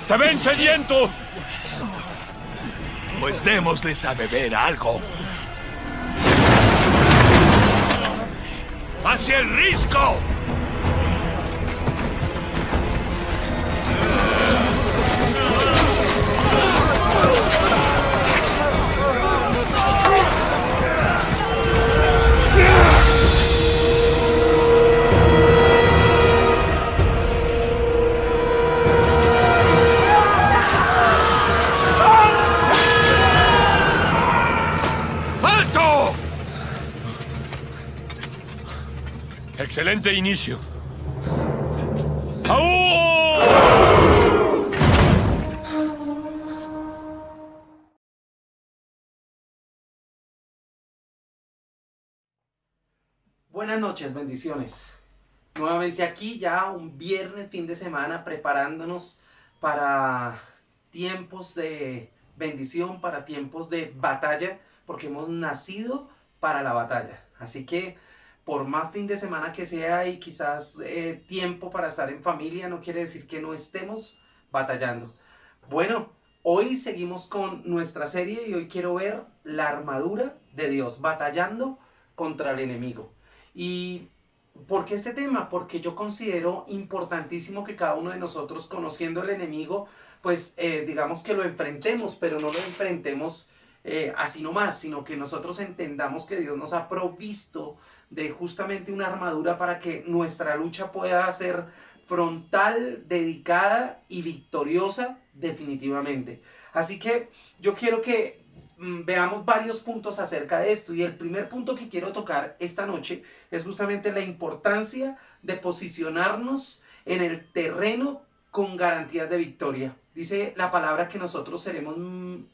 ¡Se ven sedientos! Pues démosles a beber algo. ¡Hacia el risco! Excelente inicio. ¡Au! Buenas noches, bendiciones. Nuevamente aquí ya un viernes, fin de semana, preparándonos para tiempos de bendición, para tiempos de batalla, porque hemos nacido para la batalla. Así que por más fin de semana que sea y quizás tiempo para estar en familia, no quiere decir que no estemos batallando. Bueno, hoy seguimos con nuestra serie y hoy quiero ver la armadura de Dios, batallando contra el enemigo. ¿Y por qué este tema? Porque yo considero importantísimo que cada uno de nosotros, conociendo el enemigo, pues digamos que lo enfrentemos, pero no lo enfrentemos así nomás, sino que nosotros entendamos que Dios nos ha provisto de justamente una armadura para que nuestra lucha pueda ser frontal, dedicada y victoriosa definitivamente. Así que yo quiero que veamos varios puntos acerca de esto, y el primer punto que quiero tocar esta noche es justamente la importancia de posicionarnos en el terreno con garantías de victoria. Dice la palabra que nosotros seremos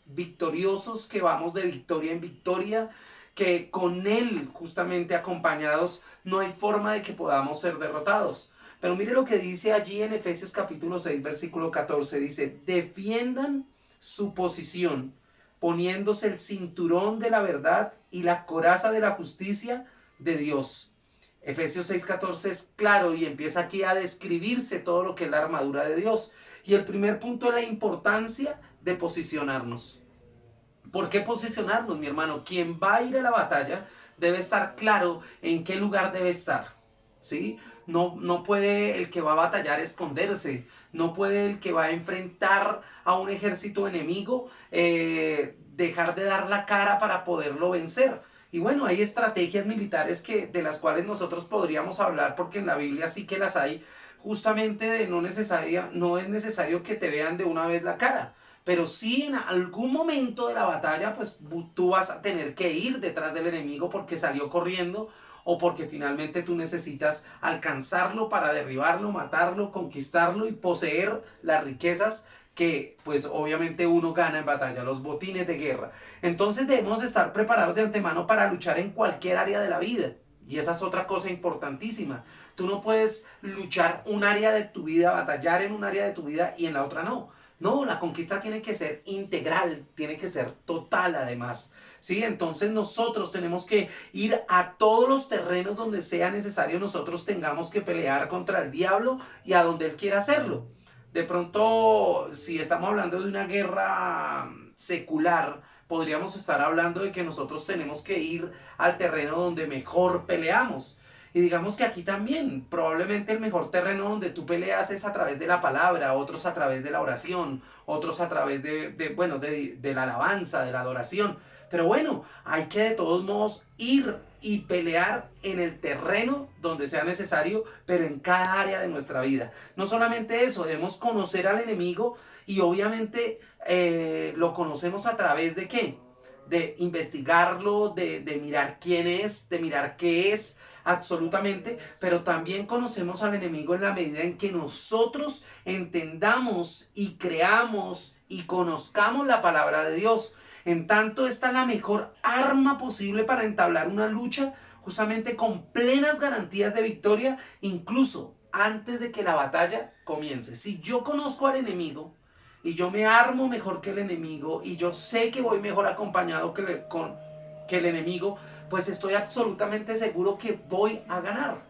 victoriosos, que vamos de victoria en victoria, que con Él justamente acompañados no hay forma de que podamos ser derrotados. Pero mire lo que dice allí en Efesios capítulo 6 versículo 14, dice: defiendan su posición poniéndose el cinturón de la verdad y la coraza de la justicia de Dios. Efesios 6:14 es claro y empieza aquí a describirse todo lo que es la armadura de Dios. Y el primer punto es la importancia de posicionarnos. ¿Por qué posicionarnos, mi hermano? Quien va a ir a la batalla debe estar claro en qué lugar debe estar, ¿sí? No puede el que va a batallar esconderse, no puede el que va a enfrentar a un ejército enemigo dejar de dar la cara para poderlo vencer. Y bueno, hay estrategias militares de las cuales nosotros podríamos hablar, porque en la Biblia sí que las hay, justamente de no es necesario que te vean de una vez la cara. Pero sí en algún momento de la batalla, pues tú vas a tener que ir detrás del enemigo porque salió corriendo o porque finalmente tú necesitas alcanzarlo para derribarlo, matarlo, conquistarlo y poseer las riquezas que pues obviamente uno gana en batalla, los botines de guerra. Entonces debemos estar preparados de antemano para luchar en cualquier área de la vida. Y esa es otra cosa importantísima. Tú no puedes luchar un área de tu vida, batallar en un área de tu vida y en la otra no. No, la conquista tiene que ser integral, tiene que ser total además, ¿sí? Entonces nosotros tenemos que ir a todos los terrenos donde sea necesario, nosotros tengamos que pelear contra el diablo y a donde él quiera hacerlo. De pronto, si estamos hablando de una guerra secular, podríamos estar hablando de que nosotros tenemos que ir al terreno donde mejor peleamos. Y digamos que aquí también, probablemente el mejor terreno donde tú peleas es a través de la palabra, otros a través de la oración, otros a través de la alabanza, de la adoración. Pero bueno, hay que de todos modos ir y pelear en el terreno donde sea necesario, pero en cada área de nuestra vida. No solamente eso, debemos conocer al enemigo y obviamente lo conocemos a través de ¿qué? De investigarlo, de mirar quién es, de mirar qué es, absolutamente, pero también conocemos al enemigo en la medida en que nosotros entendamos y creamos y conozcamos la palabra de Dios. En tanto, esta es la mejor arma posible para entablar una lucha justamente con plenas garantías de victoria, incluso antes de que la batalla comience. Si yo conozco al enemigo y yo me armo mejor que el enemigo y yo sé que voy mejor acompañado que el enemigo, pues estoy absolutamente seguro que voy a ganar.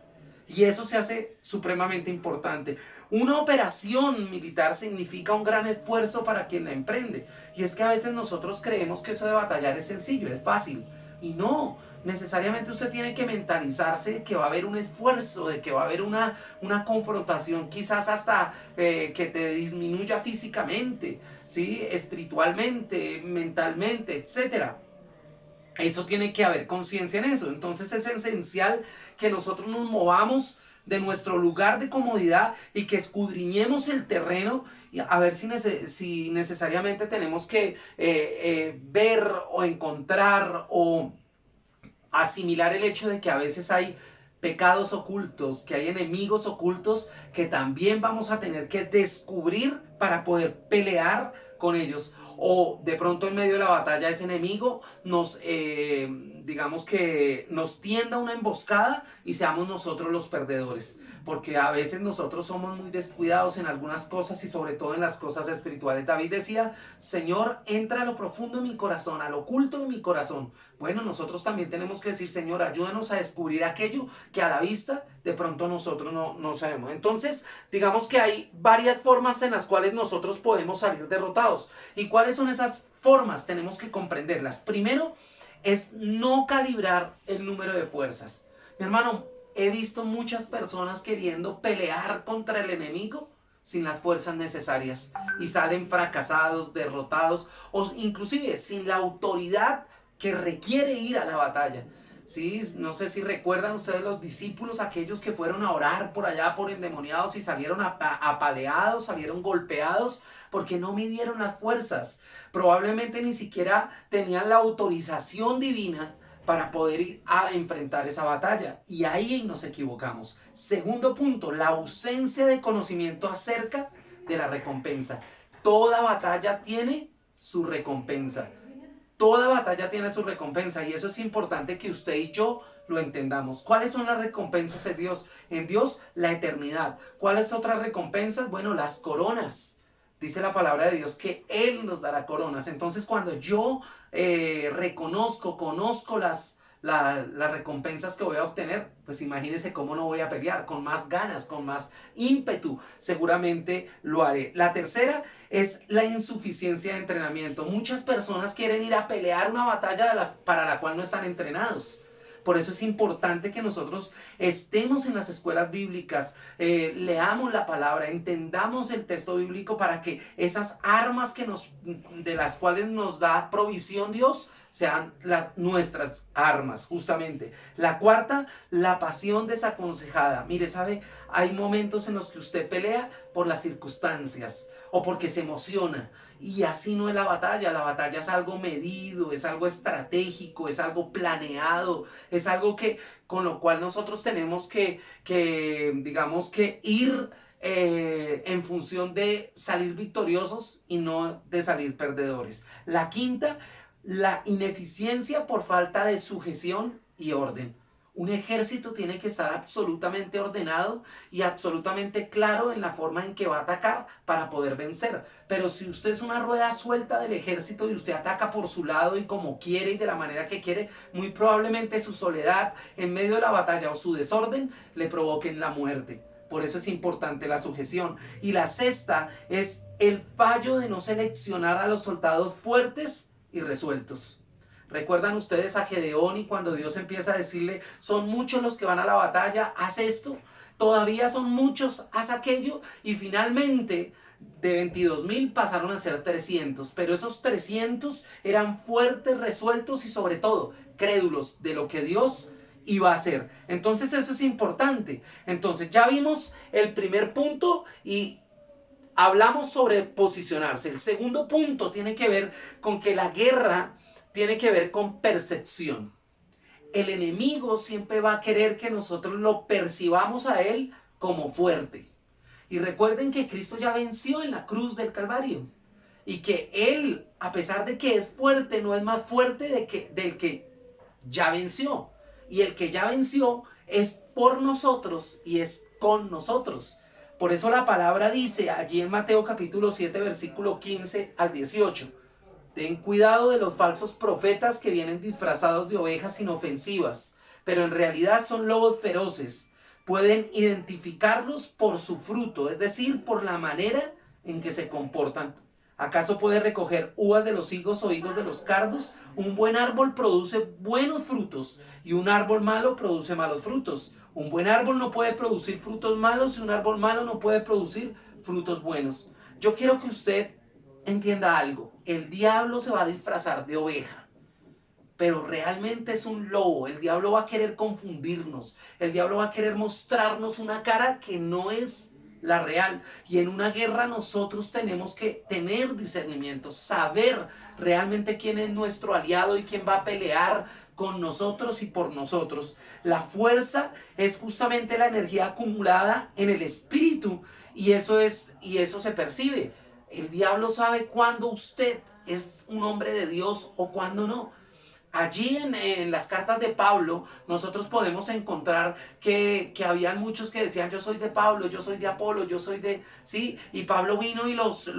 Y eso se hace supremamente importante. Una operación militar significa un gran esfuerzo para quien la emprende. Y es que a veces nosotros creemos que eso de batallar es sencillo, es fácil. Y no, necesariamente usted tiene que mentalizarse de que va a haber un esfuerzo, de que va a haber una confrontación, quizás hasta que te disminuya físicamente, ¿sí? Espiritualmente, mentalmente, etcétera. Eso tiene que haber conciencia en eso. Entonces es esencial que nosotros nos movamos de nuestro lugar de comodidad y que escudriñemos el terreno a ver si necesariamente tenemos que ver o encontrar o asimilar el hecho de que a veces hay pecados ocultos, que hay enemigos ocultos que también vamos a tener que descubrir para poder pelear con ellos. O de pronto en medio de la batalla ese enemigo digamos que nos tienda una emboscada y seamos nosotros los perdedores. Porque a veces nosotros somos muy descuidados en algunas cosas y sobre todo en las cosas espirituales. David decía, Señor, entra a lo profundo de mi corazón, a lo oculto de mi corazón. Bueno, nosotros también tenemos que decir, Señor, ayúdanos a descubrir aquello que a la vista de pronto nosotros no sabemos. Entonces, digamos que hay varias formas en las cuales nosotros podemos salir derrotados. ¿Y cuáles son esas formas? Tenemos que comprenderlas. Primero, es no calibrar el número de fuerzas. Mi hermano, he visto muchas personas queriendo pelear contra el enemigo sin las fuerzas necesarias y salen fracasados, derrotados o inclusive sin la autoridad que requiere ir a la batalla. ¿Sí? No sé si recuerdan ustedes los discípulos, aquellos que fueron a orar por allá por endemoniados y salieron apaleados, salieron golpeados porque no midieron las fuerzas. Probablemente ni siquiera tenían la autorización divina para poder ir a enfrentar esa batalla. Y ahí nos equivocamos. Segundo punto, la ausencia de conocimiento acerca de la recompensa. Toda batalla tiene su recompensa. Toda batalla tiene su recompensa y eso es importante que usted y yo lo entendamos. ¿Cuáles son las recompensas de Dios? En Dios, la eternidad. ¿Cuáles otras recompensas? Bueno, las coronas. Dice la palabra de Dios que Él nos dará coronas. Entonces, cuando yo conozco las recompensas que voy a obtener, pues imagínense cómo no voy a pelear, con más ganas, con más ímpetu, seguramente lo haré. La tercera es la insuficiencia de entrenamiento. Muchas personas quieren ir a pelear una batalla para la cual no están entrenados. Por eso es importante que nosotros estemos en las escuelas bíblicas, leamos la palabra, entendamos el texto bíblico para que esas armas de las cuales nos da provisión Dios sean nuestras armas, justamente. La cuarta, la pasión desaconsejada. Mire, ¿sabe? Hay momentos en los que usted pelea por las circunstancias o porque se emociona. Y así no es la batalla. La batalla es algo medido, es algo estratégico, es algo planeado, es algo con lo cual nosotros tenemos que digamos que ir en función de salir victoriosos y no de salir perdedores. La quinta, la ineficiencia por falta de sujeción y orden. Un ejército tiene que estar absolutamente ordenado y absolutamente claro en la forma en que va a atacar para poder vencer. Pero si usted es una rueda suelta del ejército y usted ataca por su lado y como quiere y de la manera que quiere, muy probablemente su soledad en medio de la batalla o su desorden le provoquen la muerte. Por eso es importante la sujeción. Y la sexta es el fallo de no seleccionar a los soldados fuertes y resueltos. ¿Recuerdan ustedes a Gedeón y cuando Dios empieza a decirle, son muchos los que van a la batalla, haz esto, todavía son muchos, haz aquello, y finalmente de 22,000 pasaron a ser 300, pero esos 300 eran fuertes, resueltos y sobre todo crédulos de lo que Dios iba a hacer? Entonces eso es importante. Entonces ya vimos el primer punto y hablamos sobre posicionarse. El segundo punto tiene que ver con que la guerra tiene que ver con percepción. El enemigo siempre va a querer que nosotros lo percibamos a él como fuerte. Y recuerden que Cristo ya venció en la cruz del Calvario. Y que él, a pesar de que es fuerte, no es más fuerte del que ya venció. Y el que ya venció es por nosotros y es con nosotros. Por eso la palabra dice allí en Mateo capítulo 7, versículo 15 al 18. Ten cuidado de los falsos profetas que vienen disfrazados de ovejas inofensivas, pero en realidad son lobos feroces. Pueden identificarlos por su fruto, es decir, por la manera en que se comportan. ¿Acaso puede recoger uvas de los higos o higos de los cardos? Un buen árbol produce buenos frutos y un árbol malo produce malos frutos. Un buen árbol no puede producir frutos malos y un árbol malo no puede producir frutos buenos. Yo quiero que usted entienda algo. El diablo se va a disfrazar de oveja, pero realmente es un lobo. El diablo va a querer confundirnos. El diablo va a querer mostrarnos una cara que no es la real. Y en una guerra nosotros tenemos que tener discernimiento, saber realmente quién es nuestro aliado y quién va a pelear con nosotros y por nosotros. La fuerza es justamente la energía acumulada en el espíritu y eso se percibe. El diablo sabe cuándo usted es un hombre de Dios o cuándo no. Allí en las cartas de Pablo nosotros podemos encontrar que habían muchos que decían yo soy de Pablo, yo soy de Apolo, yo soy de... ¿sí? Y Pablo vino y los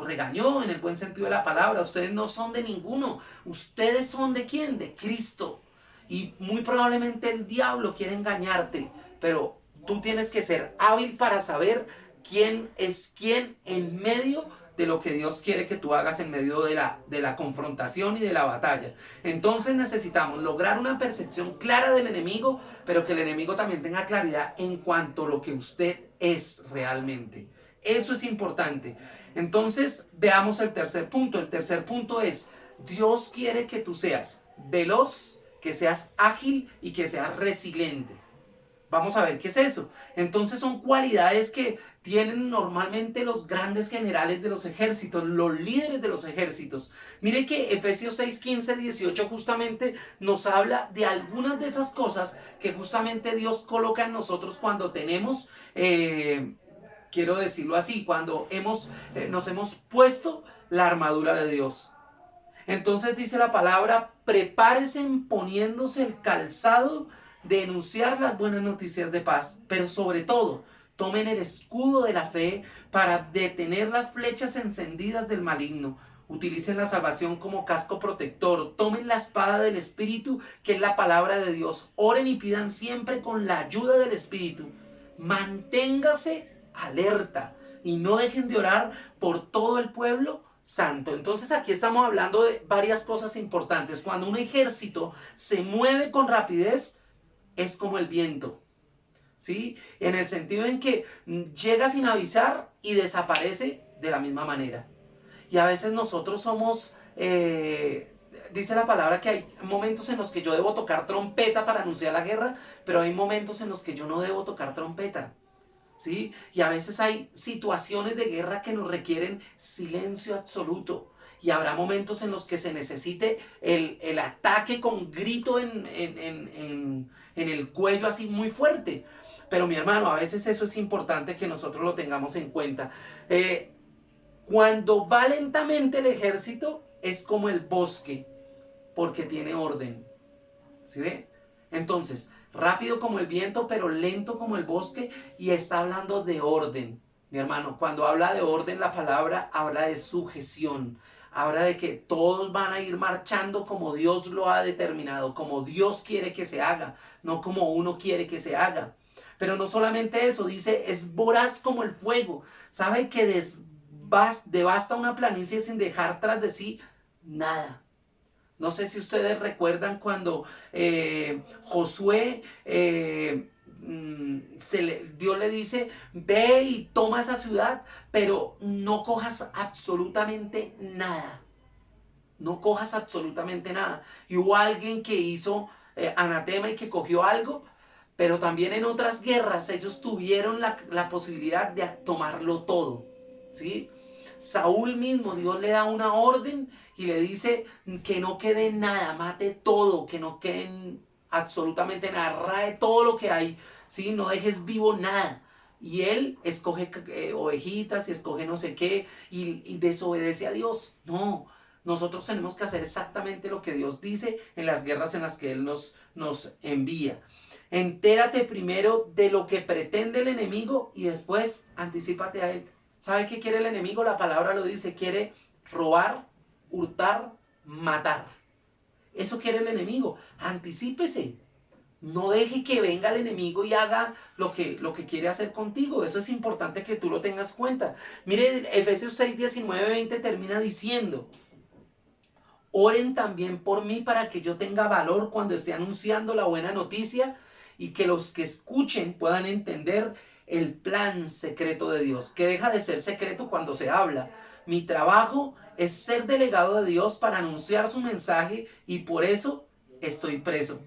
regañó en el buen sentido de la palabra. Ustedes no son de ninguno. ¿Ustedes son de quién? De Cristo. Y muy probablemente el diablo quiere engañarte, pero tú tienes que ser hábil para saber quién es quién en medio de lo que Dios quiere que tú hagas en medio de la confrontación y de la batalla. Entonces necesitamos lograr una percepción clara del enemigo, pero que el enemigo también tenga claridad en cuanto a lo que usted es realmente. Eso es importante. Entonces veamos el tercer punto. El tercer punto es, Dios quiere que tú seas veloz, que seas ágil y que seas resiliente. Vamos a ver qué es eso. Entonces son cualidades que tienen normalmente los grandes generales de los ejércitos, los líderes de los ejércitos. Mire que Efesios 6, 15, 18 justamente nos habla de algunas de esas cosas que justamente Dios coloca en nosotros cuando tenemos, quiero decirlo así, cuando nos hemos puesto la armadura de Dios. Entonces dice la palabra, prepárese poniéndose el calzado de enunciar las buenas noticias de paz, pero sobre todo, tomen el escudo de la fe para detener las flechas encendidas del maligno. Utilicen la salvación como casco protector. Tomen la espada del Espíritu, que es la palabra de Dios. Oren y pidan siempre con la ayuda del Espíritu. Manténgase alerta y no dejen de orar por todo el pueblo santo. Entonces aquí estamos hablando de varias cosas importantes. Cuando un ejército se mueve con rapidez, es como el viento, ¿sí? En el sentido en que llega sin avisar y desaparece de la misma manera. Y a veces nosotros somos, dice la palabra que hay momentos en los que yo debo tocar trompeta para anunciar la guerra, pero hay momentos en los que yo no debo tocar trompeta, ¿sí? Y a veces hay situaciones de guerra que nos requieren silencio absoluto. Y habrá momentos en los que se necesite el ataque con grito en el cuello así muy fuerte. Pero mi hermano, a veces eso es importante que nosotros lo tengamos en cuenta. Cuando va lentamente el ejército es como el bosque, porque tiene orden. ¿Sí ve? Entonces, rápido como el viento, pero lento como el bosque, y está hablando de orden. Mi hermano, cuando habla de orden, la palabra habla de sujeción. Habla de que todos van a ir marchando como Dios lo ha determinado, como Dios quiere que se haga, no como uno quiere que se haga. Pero no solamente eso, dice, es voraz como el fuego. Sabe que devasta una planicie sin dejar tras de sí nada. No sé si ustedes recuerdan cuando Josué... Dios le dice, ve y toma esa ciudad, pero no cojas absolutamente nada. No cojas absolutamente nada. Y hubo alguien que hizo anatema y que cogió algo, pero también en otras guerras ellos tuvieron la posibilidad de tomarlo todo, ¿sí? Saúl mismo, Dios le da una orden y le dice que no quede nada, mate todo, que no quede absolutamente nada, rae todo lo que hay, ¿sí? No dejes vivo nada. Y él escoge ovejitas y escoge no sé qué y desobedece a Dios. No, nosotros tenemos que hacer exactamente lo que Dios dice en las guerras en las que Él nos envía. Entérate primero de lo que pretende el enemigo y después anticípate a él. ¿Sabe qué quiere el enemigo? La palabra lo dice, quiere robar, hurtar, matar. Eso quiere el enemigo. Anticípese. No deje que venga el enemigo y haga lo que quiere hacer contigo. Eso es importante que tú lo tengas en cuenta. Mire, Efesios 6, 19, 20 termina diciendo: oren también por mí para que yo tenga valor cuando esté anunciando la buena noticia y que los que escuchen puedan entender el plan secreto de Dios, que deja de ser secreto cuando se habla. Mi trabajo es ser delegado de Dios para anunciar su mensaje y por eso estoy preso.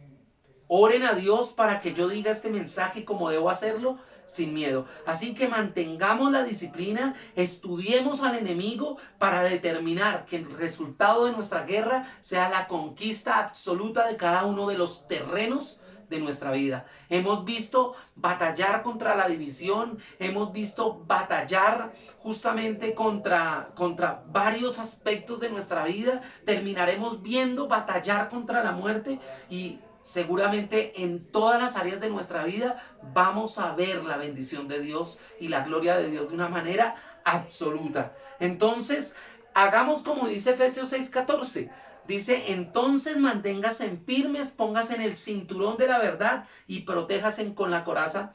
Oren a Dios para que yo diga este mensaje como debo hacerlo, sin miedo. Así que mantengamos la disciplina, estudiemos al enemigo para determinar que el resultado de nuestra guerra sea la conquista absoluta de cada uno de los terrenos de nuestra vida. Hemos visto batallar contra la división, hemos visto batallar justamente contra varios aspectos de nuestra vida. Terminaremos viendo batallar contra la muerte y seguramente en todas las áreas de nuestra vida vamos a ver la bendición de Dios y la gloria de Dios de una manera absoluta. Entonces, hagamos como dice Efesios 6:14. Dice: entonces manténgase firmes, póngase en el cinturón de la verdad y protéjase con la coraza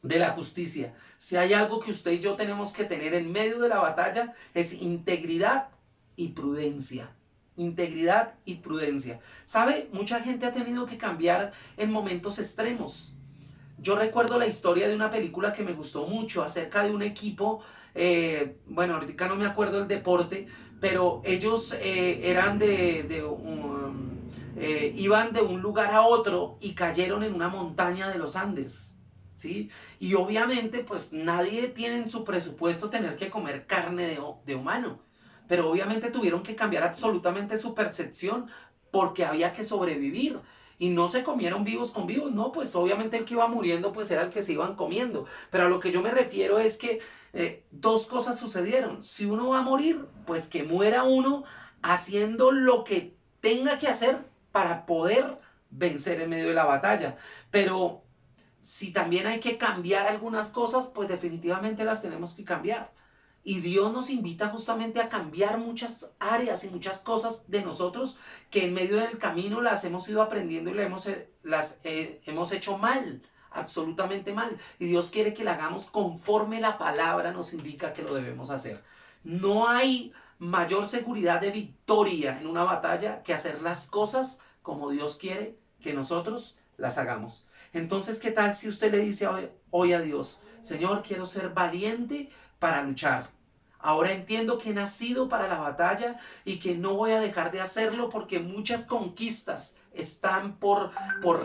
de la justicia. Si hay algo que usted y yo tenemos que tener en medio de la batalla, es integridad y prudencia. Integridad y prudencia. ¿Sabe? Mucha gente ha tenido que cambiar en momentos extremos. Yo recuerdo la historia de una película que me gustó mucho acerca de un equipo, bueno, ahorita no me acuerdo el deporte, pero ellos eran iban de un lugar a otro y cayeron en una montaña de los Andes, ¿sí? Y obviamente pues nadie tiene en su presupuesto tener que comer carne de humano, pero obviamente tuvieron que cambiar absolutamente su percepción porque había que sobrevivir. Y no se comieron vivos con vivos, no, pues obviamente el que iba muriendo pues era el que se iban comiendo. Pero a lo que yo me refiero es que dos cosas sucedieron. Si uno va a morir, pues que muera uno haciendo lo que tenga que hacer para poder vencer en medio de la batalla. Pero si también hay que cambiar algunas cosas, pues definitivamente las tenemos que cambiar. Y Dios nos invita justamente a cambiar muchas áreas y muchas cosas de nosotros que en medio del camino las hemos ido aprendiendo y las hemos hecho mal, absolutamente mal. Y Dios quiere que la hagamos conforme la palabra nos indica que lo debemos hacer. No hay mayor seguridad de victoria en una batalla que hacer las cosas como Dios quiere que nosotros las hagamos. Entonces, ¿qué tal si usted le dice hoy a Dios: Señor, quiero ser valiente para luchar? Ahora entiendo que he nacido para la batalla y que no voy a dejar de hacerlo porque muchas conquistas están por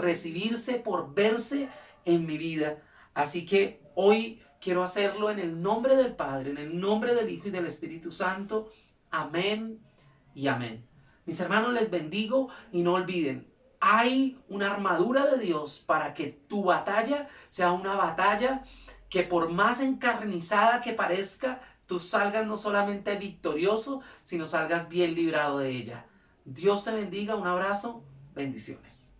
recibirse, por verse en mi vida. Así que hoy quiero hacerlo en el nombre del Padre, en el nombre del Hijo y del Espíritu Santo. Amén y amén. Mis hermanos, les bendigo y no olviden: hay una armadura de Dios para que tu batalla sea una batalla que, por más encarnizada que parezca, tú salgas no solamente victorioso, sino salgas bien librado de ella. Dios te bendiga, un abrazo, bendiciones.